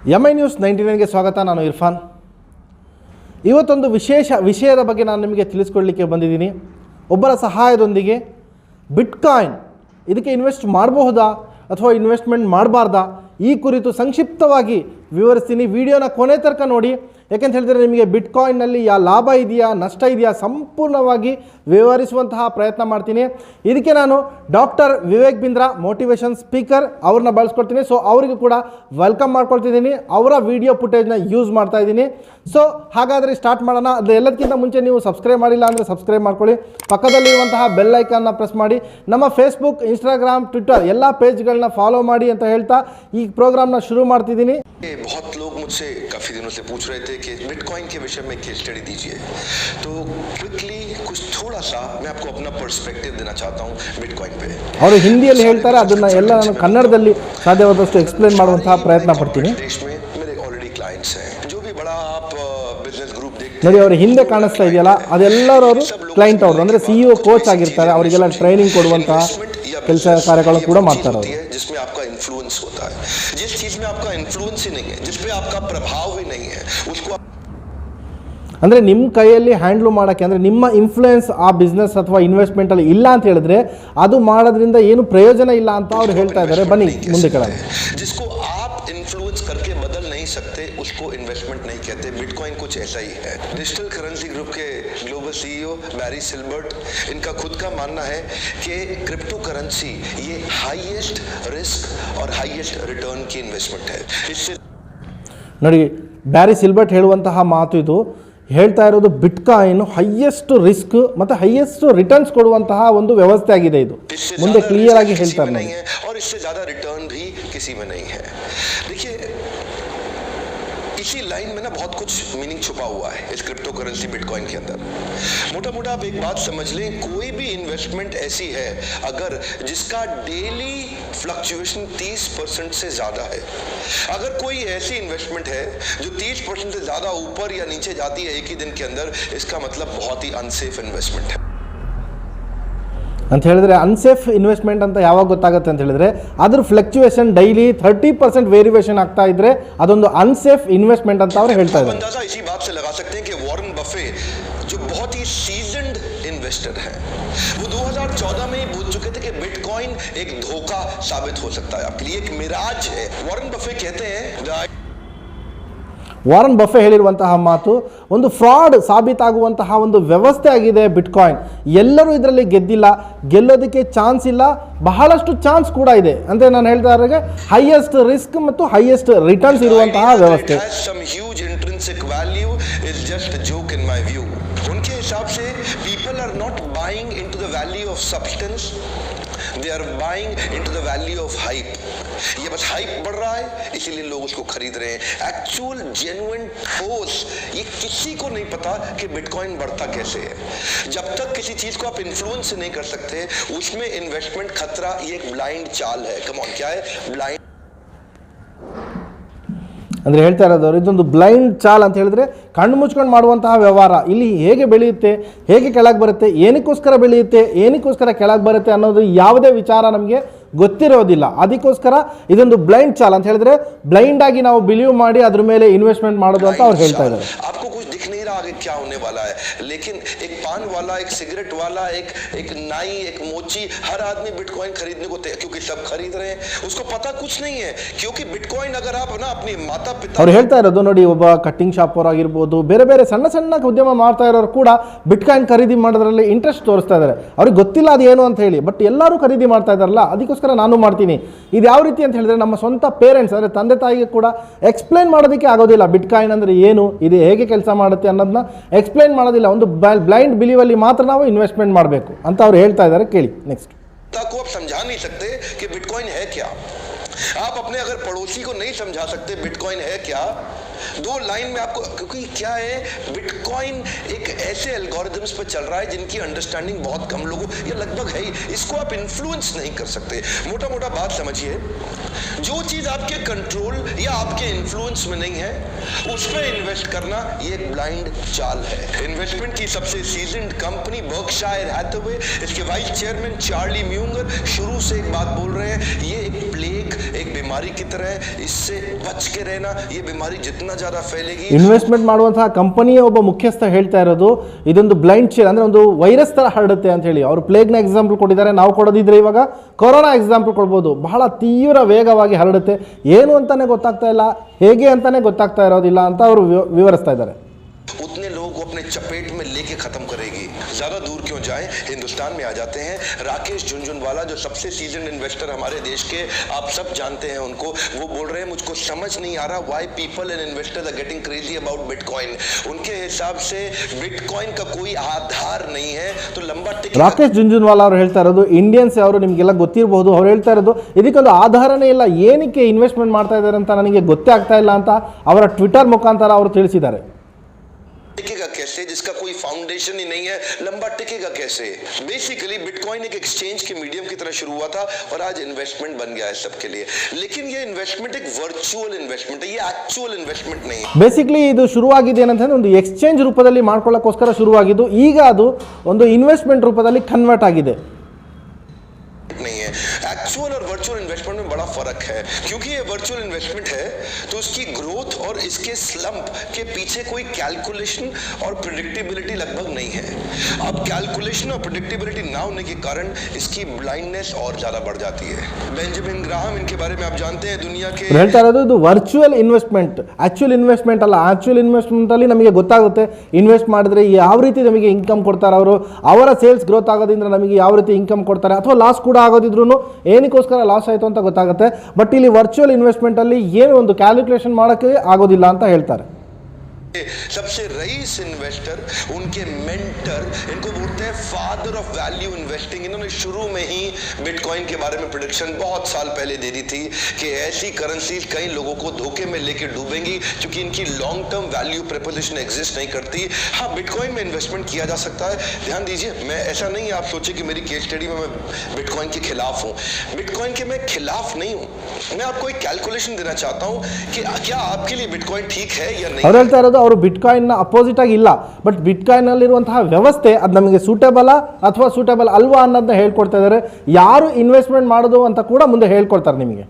MI news 99ಗೆ ಸ್ವಾಗತ. ನಾನು ಇರ್ಫಾನ್. ಇವತ್ತೊಂದು ವಿಷಯದ ಬಗ್ಗೆ ನಾನು ನಿಮಗೆ ತಿಳಿಸ್ಕೊಡಲಿಕ್ಕೆ ಬಂದಿದ್ದೀನಿ. ಒಬ್ಬರ ಸಹಾಯದೊಂದಿಗೆ ಬಿಟ್ಕಾಯಿನ್ ಇದಕ್ಕೆ ಇನ್ವೆಸ್ಟ್ ಮಾಡಬಹುದಾ ಅಥವಾ ಇನ್ವೆಸ್ಟ್ಮೆಂಟ್ ಮಾಡಬಾರ್ದಾ ಈ ಕುರಿತು ಸಂಕ್ಷಿಪ್ತವಾಗಿ ವಿವರಿಸ್ತೀನಿ. ವಿಡಿಯೋನ ಕೊನೆ ತನಕ ನೋಡಿ. ಯಾಕೆಂತ ಹೇಳಿದರೆ ನಿಮಗೆ ಬಿಟ್ಕಾಯಿನ್ನಲ್ಲಿ ಲಾಭ ಇದೆಯಾ ನಷ್ಟ ಇದೆಯಾ ಸಂಪೂರ್ಣವಾಗಿ ವಿವರಿಸುವಂತಹ ಪ್ರಯತ್ನ ಮಾಡ್ತೀನಿ. ಇದಕ್ಕೆ ನಾನು doctor Vivek Bindra motivation speaker ಅವ್ರನ್ನ ಬಳಸ್ಕೊಳ್ತೀನಿ. ಸೊ ಅವರಿಗೂ ಕೂಡ ವೆಲ್ಕಮ್ ಮಾಡ್ಕೊಳ್ತಿದ್ದೀನಿ. ಅವರ ವಿಡಿಯೋ ಫುಟೇಜ್ನ ಯೂಸ್ ಮಾಡ್ತಾ ಇದ್ದೀನಿ. ಸೊ ಹಾಗಾದರೆ ಸ್ಟಾರ್ಟ್ ಮಾಡೋಣ. ಅದು ಎಲ್ಲದಕ್ಕಿಂತ ಮುಂಚೆ ನೀವು ಸಬ್ಸ್ಕ್ರೈಬ್ ಮಾಡಿಲ್ಲ ಅಂದರೆ ಸಬ್ಸ್ಕ್ರೈಬ್ ಮಾಡ್ಕೊಳ್ಳಿ. ಪಕ್ಕದಲ್ಲಿರುವಂತಹ ಬೆಲ್ ಐಕಾನ್ನ ಪ್ರೆಸ್ ಮಾಡಿ. ನಮ್ಮ ಫೇಸ್ಬುಕ್, ಇನ್ಸ್ಟಾಗ್ರಾಮ್, ಟ್ವಿಟರ್ ಎಲ್ಲ ಪೇಜ್ಗಳನ್ನ ಫಾಲೋ ಮಾಡಿ ಅಂತ ಹೇಳ್ತಾ ಈ ಪ್ರೋಗ್ರಾಮ್ನ ಶುರು ಮಾಡ್ತಿದ್ದೀನಿ. बहुत लोग मुझसे काफ़ी दिनों से पूछ रहे थे कि बिटकॉइन के विषय में केस स्टडी दीजिए, तो क्विकली कुछ थोड़ा सा मैं आपको अपना पर्सपेक्टिव देना चाहता हूँ बिटकॉइन पे. ಅವರು ಹಿಂದಿಯಲ್ಲಿ ಹೇಳ್ತಾರೆ, ಅದನ್ನ ಎಲ್ಲ ನಾನು ಕನ್ನಡದಲ್ಲಿ ಸಾಧ್ಯವಾದಷ್ಟು ಎಕ್ಸ್ಪ್ಲೇನ್ ಮಾಡುವಂತಹ ಪ್ರಯತ್ನ ಪಡ್ತೀನಿ. देश में मेरे ऑलरेडी क्लाइंट्स हैं. जो भी बड़ा आप बिजनेस ग्रुप देखते ನೋಡಿ, ಅವ್ರ ಹಿಂದೆ ಕಾಣಿಸ್ತಾ ಇದೆಯಲ್ಲ ಅದೆಲ್ಲರೂ ಕ್ಲೈಂಟ್ ಅವರು, ಅಂದರೆ CEO ಕೋಚ್ ಆಗಿರ್ತಾರೆ. ಅವರಿಗೆಲ್ಲ ಟ್ರೈನಿಂಗ್ ಕೊಡುವಂತಹ ಕೆಲಸ ಕಾರ್ಯಗಳು ಕೂಡ ಮಾಡ್ತಾರೆ ಅವರು. जिसमें आपका इन्फ्लुएंस होता है, जिस चीज में आपका इन्फ्लुएंस ही नहीं है, जिस पे आपका प्रभाव ही नहीं है, उसको ಅಂದರೆ ನಿಮ್ಮ ಕೈಯಲ್ಲಿ ಹ್ಯಾಂಡ್ಲ್ ಮಾಡೋಕ್ಕೆ, ಅಂದರೆ ನಿಮ್ಮ ಇನ್ಫ್ಲೂಯೆನ್ಸ್ ಆ ಬಿಸ್ನೆಸ್ ಅಥವಾ ಇನ್ವೆಸ್ಟ್ಮೆಂಟಲ್ಲಿ ಇಲ್ಲ ಅಂತ ಹೇಳಿದ್ರೆ ಅದು ಮಾಡೋದ್ರಿಂದ ಏನು ಪ್ರಯೋಜನ ಇಲ್ಲ ಅಂತ ಅವ್ರು ಹೇಳ್ತಾ ಇದ್ದಾರೆ. ಬನ್ನಿ ಮುಂದೆ ಕೇಳೋಣ. जिसको आप इन्फ्लुएंस करके बदल नहीं सकते उसको इन्वेस्टमेंट नहीं कहते. बिटकॉइन कुछ ऐसा ही है. डिजिटल करेंसी ग्रुप के ग्लोबल CEO बैरी सिल्बर्ट, इनका खुद का मानना है कि क्रिप्टो करेंसी ये हाईएस्ट रिस्क और हाईएस्ट रिटर्न की इन्वेस्टमेंट है. इससे ನೋಡಿ, ಬ್ಯಾರಿ ಸಿಲ್ಬರ್ಟ್ ಹೇಳುವಂತಹ ಮಾತು ಇದು. ಹೇಳ್ತಾ ಇರೋದು ಬಿಟ್ಕಾಯಿನ್ ಹೈಯೆಸ್ಟ್ ರಿಸ್ಕ್ ಮತ್ತು ಹೈಯೆಸ್ಟ್ ರಿಟರ್ನ್ಸ್ ಕೊಡುವಂತಹ ಒಂದು ವ್ಯವಸ್ಥೆ ಆಗಿದೆ. ಇದು ಮುಂದೆ ಕ್ಲಿಯರ್ ಆಗಿ ಹೇಳ್ತಾರೆ ನೋಡಿ. और इससे ज्यादा रिटर्न भी किसी में नहीं है. देखिए, इसी लाइन में ना बहुत कुछ मीनिंग छुपा हुआ है इस क्रिप्टो करेंसी बिटकॉइन के अंदर. मोटा मोटा आप एक बात समझ लें, कोई भी इन्वेस्टमेंट ऐसी है अगर जिसका डेली फ्लक्चुएशन 30% से ज्यादा है, अगर कोई ऐसी इन्वेस्टमेंट है जो 30% से ज्यादा ऊपर या नीचे जाती है एक ही दिन के अंदर, इसका मतलब बहुत ही अनसेफ इन्वेस्टमेंट है. ಅಂತ ಹೇಳಿದ್ರೆ ಅನ್ಸೇಫ್ ಇನ್ವೆಸ್ಟ್ಮೆಂಟ್ ಅಂತ ಯಾವಾಗ ಗೊತ್ತಾಗುತ್ತೆ ಅಂತ ಹೇಳಿದ್ರೆ ಅದ್ರ ಫ್ಲಕ್ಚುಯೇಷನ್ ಡೈಲಿ 30% ವೇರಿಯೇಷನ್ ಆಗ್ತಾ ಇದ್ರೆ ಅದೊಂದು ಅನ್ಸೇಫ್ ಇನ್ವೆಸ್ಟ್ಮೆಂಟ್ ಅಂತ ಅವರು ಹೇಳ್ತಾ ಇದ್ದಾರೆ. अंदाजा इसी बात से लगा सकते हैं कि वॉरेन बफे जो बहुत ही सीजन्ड इन्वेस्टर हैं, वो 2014 में ही बोल चुके थे कि बिटकॉइन एक धोखा साबित हो सकता है आपके लिए, एक मिराज है. वॉरेन बफे कहते हैं ವಾರನ್ ಬಫೆ ಹೇಳಿರುವಂತಹ ಮಾತು ಒಂದು ಫ್ರಾಡ್ ಸಾಬೀತಾಗುವಂತಹ ಒಂದು ವ್ಯವಸ್ಥೆ ಆಗಿದೆ ಬಿಟ್ಕಾಯಿನ್. ಎಲ್ಲರೂ ಇದರಲ್ಲಿ ಗೆದ್ದಿಲ್ಲ, ಗೆಲ್ಲೋದಕ್ಕೆ ಚಾನ್ಸ್ ಇಲ್ಲ, ಬಹಳಷ್ಟು ಚಾನ್ಸ್ ಕೂಡ ಇದೆ. ಅಂದರೆ ನಾನು ಹೇಳ್ತಾ ಇರೋಗೆ ಹೈಯೆಸ್ಟ್ ರಿಸ್ಕ್ ಮತ್ತು ಹೈಯೆಸ್ಟ್ ರಿಟರ್ನ್ಸ್ ಇರುವಂತಹ ವ್ಯವಸ್ಥೆ. उनके हिसाब से people are not buying into the value of substance, they are buying into the value of hype. ये बस हाइप बढ़ रहा है इसीलिए लोग उसको खरीद रहे हैं. एक्चुअल जेन्युइन ठोस ये किसी को नहीं पता कि बिटकॉइन बढ़ता कैसे है. जब तक किसी चीज को आप इन्फ्लुएंस नहीं कर सकते उसमें इन्वेस्टमेंट खतरा. ये एक ब्लाइंड चाल है. कम ऑन, क्या है ब्लाइंड? ಅಂದರೆ ಹೇಳ್ತಾ ಇರೋದವರು ಇದೊಂದು ಬ್ಲೈಂಡ್ ಚಾಲ್ ಅಂತ ಹೇಳಿದ್ರೆ ಕಣ್ಣು ಮುಚ್ಕೊಂಡು ಮಾಡುವಂತಹ ವ್ಯವಹಾರ. ಇಲ್ಲಿ ಹೇಗೆ ಬೆಳೆಯುತ್ತೆ, ಹೇಗೆ ಕೆಳಗೆ ಬರುತ್ತೆ, ಏನಕ್ಕೋಸ್ಕರ ಬೆಳೆಯುತ್ತೆ, ಏನಕ್ಕೋಸ್ಕರ ಕೆಳಗೆ ಬರುತ್ತೆ ಅನ್ನೋದು ಯಾವುದೇ ವಿಚಾರ ನಮಗೆ ಗೊತ್ತಿರೋದಿಲ್ಲ. ಅದಕ್ಕೋಸ್ಕರ ಇದೊಂದು ಬ್ಲೈಂಡ್ ಚಾಲ್ ಅಂತ ಹೇಳಿದ್ರೆ ಬ್ಲೈಂಡ್ ಆಗಿ ನಾವು ಬಿಲೀವ್ ಮಾಡಿ ಅದ್ರ ಮೇಲೆ ಇನ್ವೆಸ್ಟ್ಮೆಂಟ್ ಮಾಡೋದು ಅಂತ ಅವ್ರು ಹೇಳ್ತಾ ಇದ್ದಾರೆ. आगे क्या होने वाला है, लेकिन एक पान वाला, एक सिगरेट वाला, एक नाई, एक मोची, हर आदमी बिटकॉइन खरीदने को तैयार, क्योंकि सब खरीद रहे हैं. उसको पता कुछ नहीं है क्योंकि बिटकॉइन अगर आप ना अपने माता पिता ಅವ್ರು ಹೇಳ್ತಾ ಇರೋದು ನೋಡಿ, ಒಬ್ಬ ಕಟ್ಟಿಂಗ್ ಶಾಪ್ ಅವ್ರು ಆಗಿರ್ಬೋದು, ಬೇರೆ ಬೇರೆ ಸಣ್ಣ ಸಣ್ಣ ಉದ್ಯಮ ಮಾಡ್ತಾ ಇರೋರು ಕೂಡ ಬಿಟ್ಕಾಯಿನ್ ಖರೀದಿ ಮಾಡೋದ್ರಲ್ಲಿ ಇಂಟ್ರೆಸ್ಟ್ ತೋರಿಸ್ತಾ ಇದ್ದಾರೆ. ಅವ್ರಿಗೆ ಗೊತ್ತಿಲ್ಲ ಅದು ಏನು ಅಂತ ಹೇಳಿ, ಬಟ್ ಎಲ್ಲರೂ ಖರೀದಿ ಮಾಡ್ತಾ ಇದ್ದಾರಲ್ಲ ಅದಕ್ಕೋಸ್ಕರ ನಾನು ಮಾಡ್ತೀನಿ. ಇದು ಯಾವ ರೀತಿ ಅಂತ ಹೇಳಿದ್ರೆ ನಮ್ಮ ಸ್ವಂತ ಪೇರೆಂಟ್ಸ್ ಅಂದರೆ ತಂದೆ ತಾಯಿಗೆ ಕೂಡ ಎಕ್ಸ್ಪ್ಲೈನ್ ಮಾಡೋದಕ್ಕೆ ಆಗೋದಿಲ್ಲ ಬಿಟ್ಕಾಯಿನ್ ಅಂದರೆ ಏನು, ಇದು ಹೇಗೆ ಕೆಲಸ ಮಾಡುತ್ತೆ ಅನ್ನೋದನ್ನ ಎಕ್ಸ್ಪ್ಲೈನ್ ಮಾಡೋದಿಲ್ಲ. ಒಂದು ಬ್ಲೈಂಡ್ ಬಿಲೀವಲ್ಲಿ ಮಾತ್ರ ನಾವು ಇನ್ವೆಸ್ಟ್ಮೆಂಟ್ ಮಾಡಬೇಕು ಅಂತ ಅವ್ರು ಹೇಳ್ತಾ ಇದ್ದಾರೆ. ಕೇಳಿ ನೆಕ್ಸ್ಟ್. को आप समझा नहीं सकते कि बिटकॉइन है क्या. आप अपने अगर पड़ोसी को नहीं समझा सकते बिटकॉइन है क्या, दो लाइन में आपको, क्योंकि क्या है बिटकॉइन एक ऐसे एल्गोरिथम्स पर चल रहा है जिनकी अंडरस्टैंडिंग बहुत कम लोगों या लगभग है ही. इसको आप इन्फ्लुएंस नहीं कर सकते. मोटा मोटा बात समझिए, जो चीज आपके कंट्रोल या आपके इन्फ्लुएंस में नहीं है उस पर इन्वेस्ट करना ये एक ब्लाइंड चाल है. इन्वेस्टमेंट की सबसे सीजन्ड कंपनी बर्कशायर हैथवे, इसके वाइस चेयरमैन चार्ली म्यूंगर शुरू से एक बात बोल रहे हैं, ये एक प्लेग एक बीमारी की तरह है, इससे बच के रहना। ये बीमारी जितना ज्यादा फैलेगी, ಇನ್ವೆಸ್ಟ್ಮೆಂಟ್ ಮಾಡುವಂತಹ ಕಂಪನಿಯ ಒಬ್ಬ ಮುಖ್ಯಸ್ಥ ಹೇಳ್ತಾ ಇರೋದು ಇದೊಂದು ಬ್ಲೈಂಡ್ ಚೇನ್, ಅಂದರೆ ಒಂದು ವೈರಸ್ ಥರ ಹರಡುತ್ತೆ ಅಂತ ಹೇಳಿ. ಅವರು ಪ್ಲೇಗ್ನ ಎಕ್ಸಾಂಪಲ್ ಕೊಟ್ಟಿದ್ದಾರೆ, ನಾವು ಕೊಡೋದಿದ್ರೆ ಇವಾಗ ಕೊರೋನಾ ಎಕ್ಸಾಂಪಲ್ ಕೊಡ್ಬೋದು. ಬಹಳ ತೀವ್ರ ವೇಗವಾಗಿ ಹರಡುತ್ತೆ, ಏನು ಅಂತಾನೆ ಗೊತ್ತಾಗ್ತಾ ಇಲ್ಲ, ಹೇಗೆ ಅಂತಾನೆ ಗೊತ್ತಾಗ್ತಾ ಇರೋದಿಲ್ಲ ಅಂತ ಅವರು ವಿವರಿಸ್ತಾ ಇದ್ದಾರೆ. उतने लोगों को अपने चपेट में लेके खत्म करेगी। ज्यादा दूर क्यों जाएं, हिंदुस्तान में आ जाते हैं। राकेश झुनझुनवाला जो सबसे सीजन इन्वेस्टर हमारे देश के, आप सब जानते हैं उनको, वो बोल रहे हैं मुझको समझ नहीं आ रहा why people and investors are getting crazy about bitcoin. उनके हिसाब से बिटकॉइन का कोई आधार नहीं है, तो लंबा टिक ರಾಕೇಶ್ ಜುಂಜುನ್ವಾಲಾ ಅವರು ಹೇಳ್ತಾ ಇರೋದು, ಇಂಡಿಯನ್ಸ್ ಅವರು ನಿಮಗೆಲ್ಲ ಗೊತ್ತಿರಬಹುದು, ಅವ್ರು ಹೇಳ್ತಾ ಇರೋದು ಇದಕ್ಕೊಂದು ಆಧಾರನೇ ಇಲ್ಲ, ಏನಕ್ಕೆ ಇನ್ವೆಸ್ಟ್ಮೆಂಟ್ ಮಾಡ್ತಾ ಇದ್ದಾರೆ ಅಂತ ನನಗೆ ಗೊತ್ತೇ ಆಗ್ತಾ ಇಲ್ಲ ಅಂತ ಅವರ ಟ್ವಿಟರ್ ಮುಖಾಂತರ ಅವರು ತಿಳಿಸಿದ್ದಾರೆ. टिकेगा कैसे जिसका कोई फाउंडेशन ही नहीं है, लंबा टिकेगा कैसे? बेसिकली बिटकॉइन एक एक्सचेंज के मीडियम की तरह शुरू हुआ था और आज इन्वेस्टमेंट बन गया है सबके लिए। लेकिन ये इन्वेस्टमेंट एक वर्चुअल इन्वेस्टमेंट है, ये एक्चुअल इन्वेस्टमेंट नहीं है। ಬೇಸಿಕ್ಲಿ ಇದು ಶುರುವಾಗಿದೆ ಏನಂತಂದ್ರೆ ಒಂದು ಎಕ್ಸ್ಚೇಂಜ್ ರೂಪದಲ್ಲಿ ಮಾಡ್ಕೊಳ್ಳೋಕ್ಕೋಸ್ಕರ ಶುರುವಾಗಿದ್ದು, ಈಗ ಅದು ಒಂದು ಇನ್ವೆಸ್ಟ್ಮೆಂಟ್ ರೂಪದಲ್ಲಿ ಕನ್ವರ್ಟ್ ಆಗಿದೆ. नहीं है। एक्चुअल और वर्चुअल इन्वेस्टमेंट में बड़ा फर्क है, क्योंकि ये वर्चुअल इन्वेस्टमेंट है तो उसकी ग्रोथ और इसके स्लंप के पीछे कोई कैलकुलेशन और प्रेडिक्टेबिलिटी लगभग नहीं है। अब कैलकुलेशन और प्रेडिक्टेबिलिटी ना होने के कारण इसकी ब्लाइंडनेस और ज्यादा बढ़ जाती है। बेंजामिन ग्राहम, इनके बारे में आप जानते हैं, दुनिया के ಹೇಳ್ತಾ ಇರೋದು ಇದು ವರ್ಚುವಲ್ ಇನ್ವೆಸ್ಟ್ಮೆಂಟ್, ಆಕ್ಚುअल ಇನ್ವೆಸ್ಟ್ಮೆಂಟ್ ಅಲ್ಲ. ಆಕ್ಚುअल ಇನ್ವೆಸ್ಟ್ಮೆಂಟ್ ಅಲ್ಲಿ ನಮಗೆ ಗೊತ್ತಾಗುತ್ತೆ ಇನ್ವೆಸ್ಟ್ ಮಾಡಿದ್ರೆ ಯಾವ ರೀತಿ ನಮಗೆ ಇನ್ಕಮ್ ಕೊಡ್ತಾರೆ ಅವರು, ಅವರ ಸೇಲ್ಸ್ ಗ್ರೋತ್ ಆಗೋದ್ರಿಂದ ನಮಗೆ ಯಾವ ರೀತಿ ಇನ್ಕಮ್ ಕೊಡ್ತಾರೆ, ಅಥವಾ ಲಾಸ್ ಕೂಡ ಆಗೋದಿದ್ರು ಏನಕ್ಕೋಸ್ಕರ ಲಾಸ್ ಆಯಿತು ಅಂತ ಗೊತ್ತಾಗುತ್ತೆ. ಬಟ್ ಇಲ್ಲಿ ವರ್ಚುವಲ್ ಇನ್ವೆಸ್ಟ್ಮೆಂಟ್ ಅಲ್ಲಿ ಏನು ಒಂದು ಕ್ಯಾಲ್ಕುಲೇಷನ್ ಮಾಡೋಕ್ಕೆ ಆಗೋದಿಲ್ಲ ಅಂತ ಹೇಳ್ತಾರೆ. सबसे रईस इन्वेस्टर, उनके मेंटर, इनको बोलते हैं फादर ऑफ वैल्यू इन्वेस्टिंग। इन्होंने शुरू में ही बिटकॉइन के बारे में प्रेडिक्शन बहुत साल पहले दे दी थी कि ऐसी करेंसीज कई लोगों को धोखे में लेके डूबेंगी, क्योंकि इनकी long term value proposition exist नहीं करती। हाँ, बिटकॉइन में इन्वेस्टमेंट किया जा सकता है। ध्यान दीजिए, मैं ऐसा नहीं आप सोचे कि मेरी केस स्टडी में मैं बिटकॉइन के खिलाफ हूँ। बिटकॉइन के मैं खिलाफ नहीं हूँ, मैं आपको एक कैलकुलेशन देना चाहता हूँ कि क्या आपके लिए बिटकॉइन ठीक है या नहीं। ಅವ್ರು ಹೇಳ್ತಾ ಇರೋದು ಅವರು ಬಿಟ್ಕಾಯಿನ್ನ ಅಪೋಸಿಟ್ ಆಗಿ ಇಲ್ಲ, ಬಟ್ ಬಿಟ್ಕಾಯಿನ್ ಅಲ್ಲಿರುವಂತಹ ವ್ಯವಸ್ಥೆ ಅದು ನಮಗೆ ಸೂಟೇಬಲ್ ಅಥವಾ ಸೂಟೇಬಲ್ ಅಲ್ವಾ ಅನ್ನೋದನ್ನ ಹೇಳ್ಕೊಡ್ತಾ ಇದ್ದಾರೆ. ಯಾರು ಇನ್ವೆಸ್ಟ್ಮೆಂಟ್ ಮಾಡೋದು ಅಂತ ಕೂಡ ಮುಂದೆ ಹೇಳ್ಕೊಡ್ತಾರೆ ನಿಮಗೆ.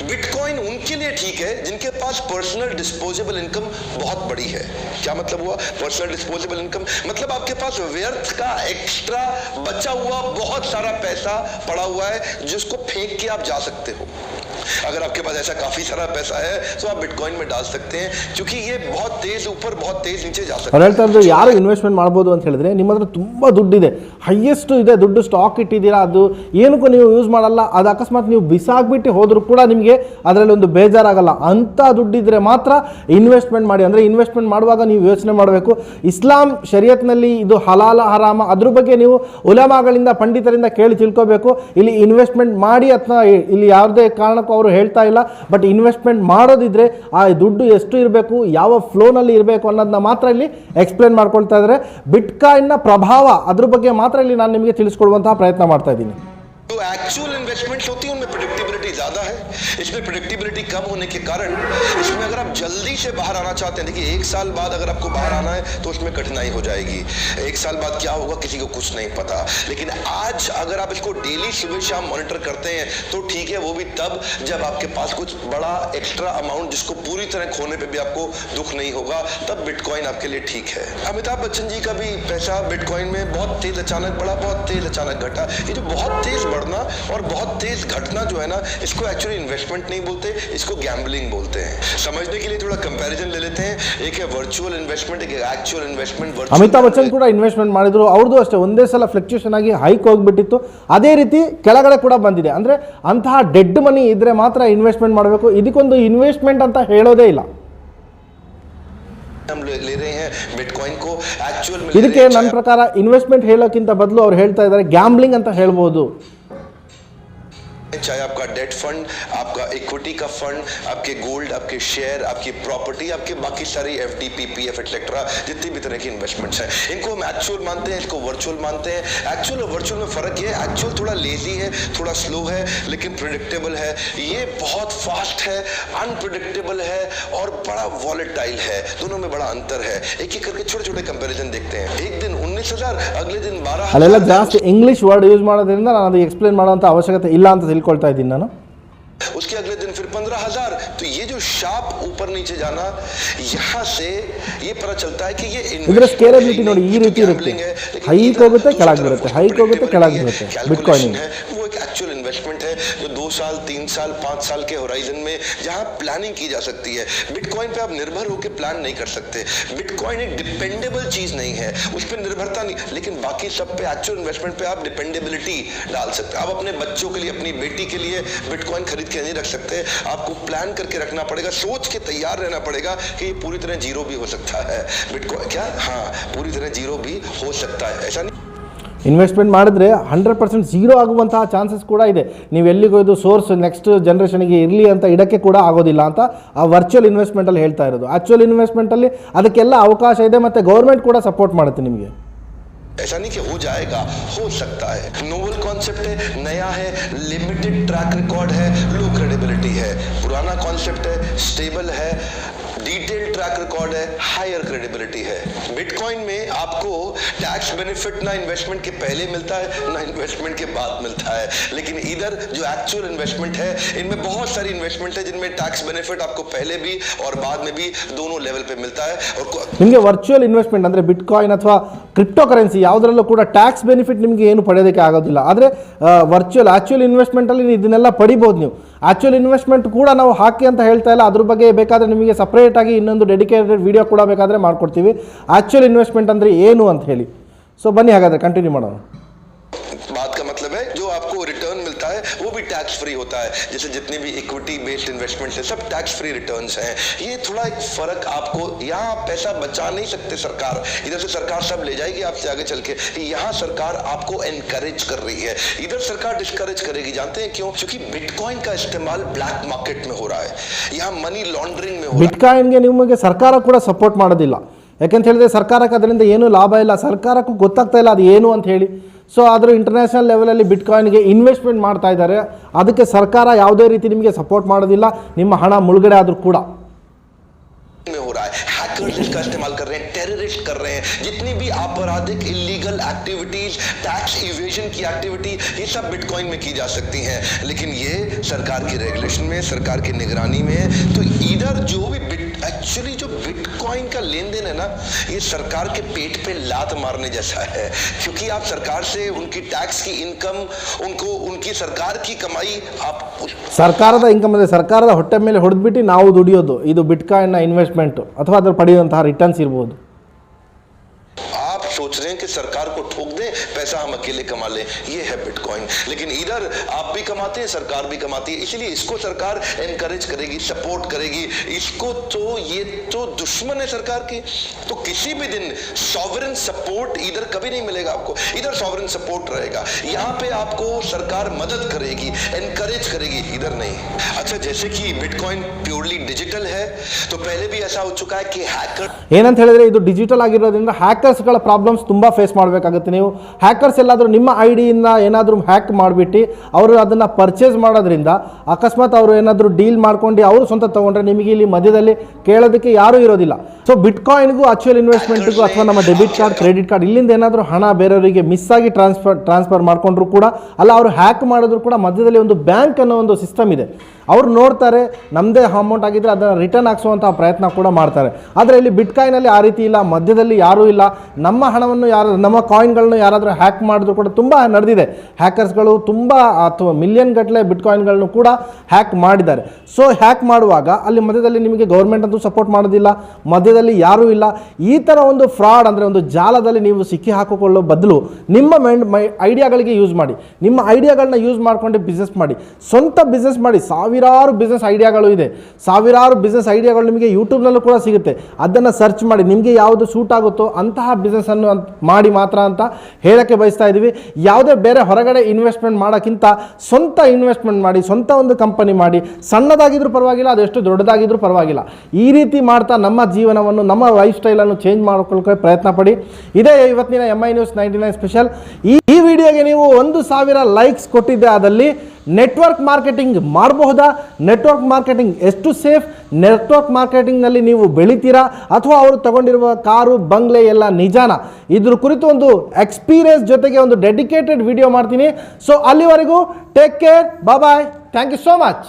बिटकॉइन उनके लिए ठीक है जिनके पास पर्सनल डिस्पोजेबल इनकम बहुत बड़ी है। क्या मतलब हुआ पर्सनल डिस्पोजेबल इनकम? मतलब आपके पास व्यर्थ का एक्स्ट्रा बचा हुआ बहुत सारा पैसा पड़ा हुआ है जिसको फेंक के आप जा सकते हो। अगर आपके पास ऐसा काफी सारा पैसा है तो आप बिटकॉइन में डाल सकते हैं, क्योंकि ये बहुत तेज ऊपर बहुत तेज नीचे जा सकता है। ಅವ್ರು ಹೇಳ್ತಾ ಇರೋದು ಯಾರು ಇನ್ವೆಸ್ಟ್ಮೆಂಟ್ ಮಾಡ್ಬೋದು ಅಂತ ಹೇಳಿದ್ರೆ, ನಿಮ್ಮ ಹತ್ರ ತುಂಬ ದುಡ್ಡಿದೆ, ಹೈಯೆಸ್ಟ್ ಇದೆ ದುಡ್ಡು ಸ್ಟಾಕ್ ಇಟ್ಟಿದ್ದೀರಾ, ಅದು ಏನಕ್ಕೂ ನೀವು ಯೂಸ್ ಮಾಡಲ್ಲ, ಅದು ಅಕಸ್ಮಾತ್ ನೀವು ಬಿಸಾಕ್ಬಿಟ್ಟು ಹೋದರೂ ಕೂಡ ನಿಮಗೆ ಅದರಲ್ಲಿ ಒಂದು ಬೇಜಾರಾಗಲ್ಲ, ಅಂಥ ದುಡ್ಡಿದ್ರೆ ಮಾತ್ರ ಇನ್ವೆಸ್ಟ್ಮೆಂಟ್ ಮಾಡಿ. ಅಂದರೆ ಇನ್ವೆಸ್ಟ್ಮೆಂಟ್ ಮಾಡುವಾಗ ನೀವು ಯೋಚನೆ ಮಾಡಬೇಕು, ಇಸ್ಲಾಂ ಶರಿಯತ್ನಲ್ಲಿ ಇದು ಹಲಾಲ ಹರಾಮ, ಅದ್ರ ಬಗ್ಗೆ ನೀವು ಉಲಮಾಗಳಿಂದ ಪಂಡಿತರಿಂದ ಕೇಳಿ ತಿಳ್ಕೋಬೇಕು. ಇಲ್ಲಿ ಇನ್ವೆಸ್ಟ್ಮೆಂಟ್ ಮಾಡಿ ಅಥವಾ ಇಲ್ಲಿ ಯಾವುದೇ ಕಾರಣಕ್ಕೂ ಅವರು ಹೇಳ್ತಾ ಇಲ್ಲ, ಬಟ್ ಇನ್ವೆಸ್ಟ್ಮೆಂಟ್ ಮಾಡೋದಿದ್ರೆ ಆ ದುಡ್ಡು ಎಷ್ಟು ಇರಬೇಕು, ಯಾವ ಫ್ಲೋನಲ್ಲಿ ಇರಬೇಕು ಅನ್ನೋದನ್ನ ಮಾತ್ರ ಇಲ್ಲಿ ಎಕ್ಸ್ಪ್ಲೇನ್ ಮಾಡ್ಕೊಳ್ತಾ ಇದ್ದಾರೆ. ಬಿಟ್ಕಾಯಿನ್ನ ಪ್ರಭಾವ ಅದ್ರ ಬಗ್ಗೆ ಮಾತ್ರ ಇಲ್ಲಿ ನಾನು ನಿಮಗೆ ತಿಳಿಸ್ಕೊಡುವಂತಹ ಪ್ರಯತ್ನ ಮಾಡ್ತಾ ಇದ್ದೀನಿ. जो एक्चुअल इन्वेस्टमेंट्स होती है उनमें प्रेडिक्टेबिलिटी ज्यादा है, इसमें प्रेडिक्टेबिलिटी कम होने के कारण इसमें अगर आप जल्दी से बाहर आना चाहते हैं, देखिए 1 साल बाद अगर आपको बाहर आना है तो उसमें कठिनाई हो जाएगी। 1 साल बाद क्या होगा किसी को कुछ नहीं पता, लेकिन आज अगर आप इसको डेली सुबह शाम मॉनिटर करते हैं तो ठीक है, वो भी तब जब आपके पास कुछ बड़ा एक्स्ट्रा अमाउंट जिसको पूरी तरह खोने पे भी आपको दुख नहीं होगा, तब बिटकॉइन आपके लिए ठीक है। अमिताभ बच्चन जी का भी पैसा बिटकॉइन में बहुत तेज अचानक बढ़ा, बहुत तेज अचानक घटा। ये जो बहुत तेज बढ़ना और बहुत तेज घटना जो है ना, इसको एक्चुअली इन्वेस्टमेंट नहीं बोलते, इसको गैम्बलिंग बोलते हैं। समझने के लिए थोड़ा कंपैरिजन ले लेते हैं, एक है वर्चुअल इन्वेस्टमेंट, एक एक्चुअल इन्वेस्टमेंट। ಅಮಿತಾಬ್ ಬಚ್ಚನ್ ಕೂಡ ಇನ್ವೆಸ್ಟ್ಮೆಂಟ್ ಮಾಡಿದ್ರು, ಅವ್ರದ್ದು ಅಷ್ಟೇ ಒಂದೇ ಸಲ ಫ್ಲಕ್ಚುಯೇಷನ್ ಆಗಿ ಹೈಕ್ ಹೋಗ್ಬಿಟ್ಟಿತ್ತು, ಅದೇ ರೀತಿ ಕೆಳಗಡೆ ಕೂಡ ಬಂದಿದೆ. ಅಂದರೆ ಅಂತಹ ಡೆಡ್ ಮನಿ ಇದ್ರೆ ಮಾತ್ರ ಇನ್ವೆಸ್ಟ್ಮೆಂಟ್ ಮಾಡಬೇಕು, ಇದಕ್ಕೊಂದು ಇನ್ವೆಸ್ಟ್ಮೆಂಟ್ ಅಂತ ಹೇಳೋದೇ ಇಲ್ಲ. हम ले रहे हैं बिटकॉइन को एक्चुअल में, ಇದಕ್ಕೆ ನನ್ನ ಪ್ರಕಾರ ಇನ್ವೆಸ್ಟ್ಮೆಂಟ್ ಹೇಳೋಕ್ಕಿಂತ ಬದಲು ಅವ್ರು ಹೇಳ್ತಾ ಇದ್ದಾರೆ ಗ್ಯಾಮ್ಲಿಂಗ್ ಅಂತ ಹೇಳ್ಬೋದು. चाहे आपका डेट फंड, आपका इक्विटी का फंड, आपके गोल्ड, आपके शेयर, आपकी प्रॉपर्टी, आपके बाकी सारी एफडी, पीपीएफ एक्सेट्रा जितनी भी तरह की इन्वेस्टमेंट्स हैं, इनको हम एक्चुअल मानते हैं, इसको वर्चुअल मानते हैं। एक्चुअल और वर्चुअल में फर्क ये है, एक्चुअल थोड़ा लेजी है, थोड़ा स्लो है, लेकिन प्रेडिक्टेबल है। ये बहुत फास्ट है, अनप्रेडिक्टेबल है और बड़ा वॉलेटाइल है। दोनों में बड़ा अंतर है। एक एक करके छोटे छोटे कंपैरिजन देखते हैं। एक दिन 19,000, अगले दिन 12,000। ಅಲ್ಲೆಲ್ಲ ಜಾಸ್ತಿ ಇಂಗ್ಲಿಷ್ ವರ್ಡ್ ಯೂಸ್ ಮಾಡೋದ್ರಿಂದ ನಾನು ಅದು ಎಕ್ಸ್ಪ್ಲೇನ್ ಮಾಡುವಂಥ ಅವಶ್ಯಕತೆ ಇಲ್ಲ ಅಂತ ತಿಳ್ಕೊಳ್ತಾ ಇದ್ದೀನಿ ನಾನು. उसके अगले दिन फिर 15,000। तो ये जो शार्प ऊपर नीचे जाना, यहाँ से ये पता चलता है कि ये ಇದರ ಸ್ಕೇಲೆಬಿಲಿಟಿ ನೋಡಿ ಈ ರೀತಿ ಇರುತ್ತೆ, ಹೈಕ್ ಹೋಗುತ್ತೆ ಕೆಳಗೆ ಬರುತ್ತೆ, ಹೈಕ್ ಹೋಗುತ್ತೆ ಕೆಳಗೆ ಬರುತ್ತೆ ಬಿಟ್ಕಾಯಿನ್. वो एक एक्चुअल इन्वेस्टमेंट है जो 2 साल 3 साल 5 साल के होराइजन में जहां प्लानिंग की जा सकती है। बिटकॉइन पे आप निर्भर होकर प्लान नहीं कर सकते। बिटकॉइन एक डिपेंडेबल चीज नहीं है, उस पर निर्भरता नहीं, लेकिन बाकी सब पे एक्चुअल इन्वेस्टमेंट पे आप डिपेंडेबिलिटी डाल सकते हैं। आप अपने बच्चों के लिए, अपनी बेटी के लिए बिटकॉइन खरीद के नहीं रख सकते, आपको प्लान करके रखना पड़ेगा, सोच के तैयार रहना पड़ेगा कि ये पूरी तरह जीरो भी हो सकता है। बिटकॉइन क्या, हाँ पूरी तरह जीरो भी हो सकता है, ऐसा नहीं। ಇನ್ವೆಸ್ಟ್ಮೆಂಟ್ ಮಾಡಿದ್ರೆ 100% ಝೀರೋ ಆಗುವಂತಹ ಚಾನ್ಸಸ್ ಕೂಡ ಇದೆ. ನೀವು ಎಲ್ಲಿಗೂ ಇದು ಸೋರ್ಸ್ ನೆಕ್ಸ್ಟ್ ಜನ್ರೇಷನ್ಗೆ ಇರಲಿ ಅಂತ ಇಡಕ್ಕೆ ಕೂಡ ಆಗೋದಿಲ್ಲ ಅಂತ ಆ ವರ್ಚುವಲ್ ಇನ್ವೆಸ್ಟ್ಮೆಂಟಲ್ಲಿ ಹೇಳ್ತಾ ಇರೋದು. ಆ್ಯಕ್ಚುಯಲ್ ಇನ್ವೆಸ್ಟ್ಮೆಂಟಲ್ಲಿ ಅದಕ್ಕೆಲ್ಲ ಅವಕಾಶ ಇದೆ ಮತ್ತು ಗೌರ್ಮೆಂಟ್ ಕೂಡ ಸಪೋರ್ಟ್ ಮಾಡುತ್ತೆ ನಿಮಗೆ. ऐसा नहीं कि हो जाएगा, हो सकता है। नोवल कॉन्सेप्ट है, नया है, लिमिटेड ट्रैक रिकॉर्ड है, लो क्रेडिबिलिटी है। पुराना कॉन्सेप्ट है, स्टेबल है, डिटेल ट्रैक रिकॉर्ड है, हायर क्रेडिबिलिटी है। बिटकॉइन में आपको टैक्स बेनिफिट ना इन्वेस्टमेंट के पहले मिलता है ना इन्वेस्टमेंट के बाद मिलता है, लेकिन इधर जो एक्चुअल इन्वेस्टमेंट है इनमें बहुत सारी इन्वेस्टमेंट है जिनमें टैक्स बेनिफिट आपको पहले भी और बाद में भी दोनों लेवल पे मिलता है। और ನಿಮಗೆ ವರ್ಚುವಲ್ ಇನ್ವೆಸ್ಟ್ಮೆಂಟ್ ಅಂದರೆ ಬಿಟ್ಕಾಯಿನ್ ಅಥವಾ ಕ್ರಿಪ್ಟೋ ಕರೆನ್ಸಿ ಯಾವುದರಲ್ಲೂ ಕೂಡ ಟ್ಯಾಕ್ಸ್ ಬೆನಿಫಿಟ್ ನಿಮಗೆ ಏನು ಪಡೆಯೋದಕ್ಕೆ ಆಗೋದಿಲ್ಲ. ಆದರೆ ವರ್ಚುವಲ್ ಆ್ಯಕ್ಚುಯಲ್ ಇನ್ವೆಸ್ಟ್ಮೆಂಟಲ್ಲಿ ಇದನ್ನೆಲ್ಲ ಪಡಿಬೋದು ನೀವು. ಆ್ಯಕ್ಚುಯಲ್ ಇನ್ವೆಸ್ಟ್ಮೆಂಟ್ ಕೂಡ ನಾವು ಹಾಕಿ ಅಂತ ಹೇಳ್ತಾ ಇಲ್ಲ, ಅದ್ರ ಬಗ್ಗೆ ಬೇಕಾದರೆ ನಿಮಗೆ ಸಪ್ರೇಟಾಗಿ ಇನ್ನೊಂದು ಡೆಡಿಕೇಟೆಡ್ ವಿಡಿಯೋ ಕೂಡ ಬೇಕಾದರೆ ಮಾಡ್ಕೊಡ್ತೀವಿ, ಆ್ಯಕ್ಚುಯಲ್ ಇನ್ವೆಸ್ಟ್ಮೆಂಟ್ ಅಂದರೆ ಏನು ಅಂತ ಹೇಳಿ. ಸೊ ಬನ್ನಿ ಹಾಗಾದರೆ ಕಂಟಿನ್ಯೂ ಮಾಡೋಣ. बात का मतलब है जो आपको रिटर्न मिलता है वो भी टैक्स फ्री होता है, जैसे जितने भी इक्विटी बेस्ड इन्वेस्टमेंट है सब टैक्स फ्री रिटर्न्स हैं। ये थोड़ा एक फर्क आपको, यहाँ पैसा बचा नहीं सकते सरकार, इधर से सरकार सब ले जाएगी आपसे आगे चल के, यहाँ सरकार आपको एनकरेज कर रही है, इधर सरकार डिस्करेज करेगी। जानते हैं क्यों? क्योंकि बिटकॉइन का इस्तेमाल ब्लैक मार्केट में हो रहा है, यहाँ मनी लॉन्ड्रिंग में हो रहा है। ಬಿಟ್ಕಾಯಿನ್ಗೆ ನಿಮಗೆ ಸರ್ಕಾರ ಕೂಡ ಸಪೋರ್ಟ್ ಮಾಡೋದಿಲ್ಲ, ಯಾಕೆಂತ ಹೇಳಿದ್ರೆ ಸರ್ಕಾರಕ್ಕೆ ಅದರಿಂದ ಏನೂ ಲಾಭ ಇಲ್ಲ, ಸರ್ಕಾರಕ್ಕೂ ಗೊತ್ತಾಗ್ತಾ ಇಲ್ಲ ಅದು ಏನು ಅಂತ ಹೇಳಿ. ಸೊ ಆದರೂ ಇಂಟರ್ನ್ಯಾಷನಲ್ ಲೆವೆಲಲ್ಲಿ ಬಿಟ್ಕಾಯಿನ್ಗೆ ಇನ್ವೆಸ್ಟ್ಮೆಂಟ್ ಮಾಡ್ತಾ ಇದ್ದಾರೆ, ಅದಕ್ಕೆ ಸರ್ಕಾರ ಯಾವುದೇ ರೀತಿ ನಿಮಗೆ ಸಪೋರ್ಟ್ ಮಾಡೋದಿಲ್ಲ, ನಿಮ್ಮ ಹಣ ಮುಳುಗಡೆ ಆದರೂ ಕೂಡ. में हो रहा है, हैकर्स इसका इस्तेमाल कर रहे हैं, टेररिस्ट कर रहे हैं, जितनी भी आपराधिक इलीगल एक्टिविटीज, टैक्स इवेजन की एक्टिविटी, ये सब बिटकॉइन में की जा सकती हैं, लेकिन ये सरकार की रेगुलेशन में, सरकार की निगरानी में है। तो इधर जो भी एक्चुअली जो बिटकॉइन का लेन देन है ना, ये सरकार के पेट पे लात मारने जैसा है, क्योंकि आप सरकार से उनकी टैक्स की इनकम, उनको उनकी सरकार की कमाई आप ಸರ್ಕಾರದ ಇನ್ಕಮ್ ಅಂದರೆ ಸರ್ಕಾರದ ಹೊಟ್ಟೆ ಮೇಲೆ ಹೊಡೆದ್ಬಿಟ್ಟು ನಾವು ದುಡಿಯೋದು, ಇದು ಬಿಟ್ಕಾಯಿನ್ನ ಇನ್ವೆಸ್ಟ್ಮೆಂಟು ಅಥವಾ ಅದರ ಪಡೆಯುವಂತಹ ರಿಟರ್ನ್ಸ್ ಇರ್ಬೋದು. आप सोच रहे हैं कि सरकार को ठोक दें, पैसा हम अकेले कमा लें, ये है बिटकॉइन। लेकिन इधर आप भी कमाते हैं, सरकार भी कमाती है, इसलिए इसको सरकार एनकरेज करेगी, सपोर्ट करेगी। इसको तो ये तो दुश्मन है सरकार की, तो किसी भी दिन सॉवरेन सपोर्ट इधर कभी नहीं मिलेगा आपको, इधर सॉवरेन सपोर्ट रहेगा, यहाँ पे आपको सरकार मदद करेगी, एनकरेज करेगी, इधर नहीं। अच्छा, जैसे कि बिटकॉइन प्योरली डिजिटल है, तो पहले भी ऐसा हो चुका है कि हैकर ಏನಂತ ಹೇಳಿದ್ರೆ ಇದು ಡಿಜಿಟಲ್ ಆಗಿರೋದ್ರಿಂದ ಹ್ಯಾಕರ್ಸ್ಗಳ ಪ್ರಾಬ್ಲಮ್ಸ್ ತುಂಬ ಫೇಸ್ ಮಾಡಬೇಕಾಗುತ್ತೆ. ನೀವು ಹ್ಯಾಕರ್ಸ್ ಎಲ್ಲಾದರೂ ನಿಮ್ಮ ಐಡಿಯಿಂದ ಏನಾದರೂ ಹ್ಯಾಕ್ ಮಾಡಿಬಿಟ್ಟು ಅವರು ಅದನ್ನು ಪರ್ಚೇಸ್ ಮಾಡೋದ್ರಿಂದ ಅಕಸ್ಮಾತ್ ಅವರು ಏನಾದರೂ ಡೀಲ್ ಮಾಡ್ಕೊಂಡು ಅವರು ಸ್ವಂತ ತೊಗೊಂಡ್ರೆ ನಿಮಗೆ ಇಲ್ಲಿ ಮಧ್ಯದಲ್ಲಿ ಕೇಳೋದಕ್ಕೆ ಯಾರೂ ಇರೋದಿಲ್ಲ. ಸೊ ಬಿಟ್ಕಾಯಿನ್ಗೂ ಆಕ್ಚುಯಲ್ ಇನ್ವೆಸ್ಟ್ಮೆಂಟ್ಗೂ ಅಥವಾ ನಮ್ಮ ಡೆಬಿಟ್ ಕಾರ್ಡ್, ಕ್ರೆಡಿಟ್ ಕಾರ್ಡ್ ಇಲ್ಲಿಂದ ಏನಾದರೂ ಹಣ ಬೇರೆಯವರಿಗೆ ಮಿಸ್ ಆಗಿ ಟ್ರಾನ್ಸ್ಫರ್ ಮಾಡಿಕೊಂಡ್ರು ಕೂಡ ಅಲ್ಲ, ಅವರು ಹ್ಯಾಕ್ ಮಾಡಿದ್ರು ಕೂಡ ಮಧ್ಯದಲ್ಲಿ ಒಂದು ಬ್ಯಾಂಕ್ ಅನ್ನೋ ಒಂದು ಸಿಸ್ಟಮ್ ಇದೆ, ಅವರು ನೋಡ್ತಾರೆ ನಮ್ಮದೇ ಅಮೌಂಟ್ ಆಗಿದ್ದರೆ ಅದನ್ನು ರಿಟರ್ನ್ ಹಾಕ್ಸುವಂಥ ಪ್ರಯತ್ನ ಕೂಡ ಮಾಡ್ತಾರೆ. ಆದರೆ ಇಲ್ಲಿ ಬಿಟ್ಕಾಯಿನಲ್ಲಿ ಆ ರೀತಿ ಇಲ್ಲ, ಮಧ್ಯದಲ್ಲಿ ಯಾರೂ ಇಲ್ಲ. ನಮ್ಮ ಹಣವನ್ನು ನಮ್ಮ ಕಾಯಿನ್ಗಳನ್ನು ಯಾರಾದರೂ ಹ್ಯಾಕ್ ಮಾಡಿದ್ರು ಕೂಡ ತುಂಬ ನಡೆದಿದೆ, ಹ್ಯಾಕರ್ಸ್ಗಳು ತುಂಬ ಅಥವಾ ಮಿಲಿಯನ್ ಗಟ್ಟಲೆ ಬಿಟ್ಕಾಯಿನ್ಗಳನ್ನು ಕೂಡ ಹ್ಯಾಕ್ ಮಾಡಿದ್ದಾರೆ. ಸೊ ಹ್ಯಾಕ್ ಮಾಡುವಾಗ ಅಲ್ಲಿ ಮಧ್ಯದಲ್ಲಿ ನಿಮಗೆ ಗೌರ್ಮೆಂಟ್ ಅಂತೂ ಸಪೋರ್ಟ್ ಮಾಡೋದಿಲ್ಲ, ಮಧ್ಯದಲ್ಲಿ ಯಾರೂ ಇಲ್ಲ. ಈ ಥರ ಒಂದು ಫ್ರಾಡ್ ಅಂದರೆ ಒಂದು ಜಾಲದಲ್ಲಿ ನೀವು ಸಿಕ್ಕಿ ಹಾಕಿಕೊಳ್ಳೋ ಬದಲು ನಿಮ್ಮ ಐಡಿಯಾಗಳಿಗೆ ಯೂಸ್ ಮಾಡಿ, ನಿಮ್ಮ ಐಡಿಯಾಗಳನ್ನ ಯೂಸ್ ಮಾಡ್ಕೊಂಡು ಬಿಸ್ನೆಸ್ ಮಾಡಿ, ಸ್ವಂತ ಬಿಸ್ನೆಸ್ ಮಾಡಿ. ಸಾವಿರಾರು ಬಿಸ್ನೆಸ್ ಐಡಿಯಾಗಳು ಇದೆ, ಸಾವಿರಾರು ಬಿಸ್ನೆಸ್ ಐಡಿಯಾಗಳು ನಿಮಗೆ ಯೂಟ್ಯೂಬ್ನಲ್ಲೂ ಕೂಡ ಸಿಗುತ್ತೆ, ಅದನ್ನು ಸರ್ಚ್ ಮಾಡಿ ನಿಮಗೆ ಯಾವುದು ಸೂಟ್ ಆಗುತ್ತೋ ಅಂತಹ ಬಿಸ್ನೆಸ್ಸನ್ನು ಮಾಡಿ ಮಾತ್ರ ಅಂತ ಹೇಳೋಕ್ಕೆ ಬಯಸ್ತಾ ಇದ್ದೀವಿ. ಯಾವುದೇ ಬೇರೆ ಹೊರಗಡೆ ಇನ್ವೆಸ್ಟ್ಮೆಂಟ್ ಮಾಡೋಕ್ಕಿಂತ ಸ್ವಂತ ಇನ್ವೆಸ್ಟ್ಮೆಂಟ್ ಮಾಡಿ, ಸ್ವಂತ ಒಂದು ಕಂಪನಿ ಮಾಡಿ, ಸಣ್ಣದಾಗಿದ್ರೂ ಪರವಾಗಿಲ್ಲ, ಅದೆಷ್ಟು ದೊಡ್ಡದಾಗಿದ್ರೂ ಪರವಾಗಿಲ್ಲ. ಈ ರೀತಿ ಮಾಡ್ತಾ ನಮ್ಮ ಜೀವನವನ್ನು, ನಮ್ಮ ಲೈಫ್ ಸ್ಟೈಲನ್ನು ಚೇಂಜ್ ಮಾಡ್ಕೊಳ್ಳೋಕೆ ಪ್ರಯತ್ನ ಪಡಿ. ಇದೇ ಇವತ್ತಿನ MI News 99 ಸ್ಪೆಷಲ್. ಈ ವಿಡಿಯೋಗೆ ನೀವು 1,000 ಲೈಕ್ಸ್ ಕೊಟ್ಟಿದ್ದೆ ಆದಲ್ಲಿ ನೆಟ್ವರ್ಕ್ ಮಾರ್ಕೆಟಿಂಗ್ ಮಾಡಬಹುದಾ, ನೆಟ್ವರ್ಕ್ ಮಾರ್ಕೆಟಿಂಗ್ ಎಷ್ಟು ಸೇಫ್, ನೆಟ್ವರ್ಕ್ ಮಾರ್ಕೆಟಿಂಗ್ನಲ್ಲಿ ನೀವು ಬೆಳಿತೀರಾ ಅಥವಾ ಅವರು ತಗೊಂಡಿರುವ ಕಾರು ಬಂಗ್ಲೆ ಎಲ್ಲ ನಿಜಾನ, ಇದ್ರ ಕುರಿತು ಒಂದು ಎಕ್ಸ್ಪೀರಿಯನ್ಸ್ ಜೊತೆಗೆ ಒಂದು ಡೆಡಿಕೇಟೆಡ್ ವಿಡಿಯೋ ಮಾಡ್ತೀನಿ. ಸೊ ಅಲ್ಲಿವರೆಗೂ take care, bye, thank you so much.